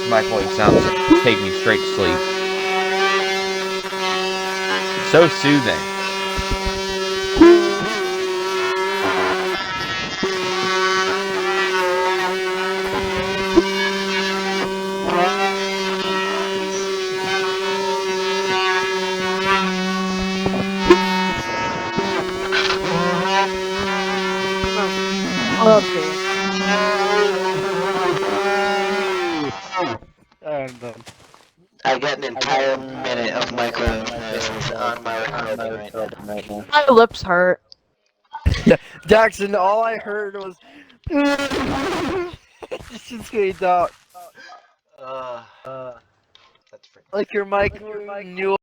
microwave sounds that take me straight to sleep. So soothing. Okay. I'm done. I got an entire minute of microwave noises on my recording right now. My lips hurt. Jackson, all I heard was it's just straight out. Uh, that's freaking Like your microwave knew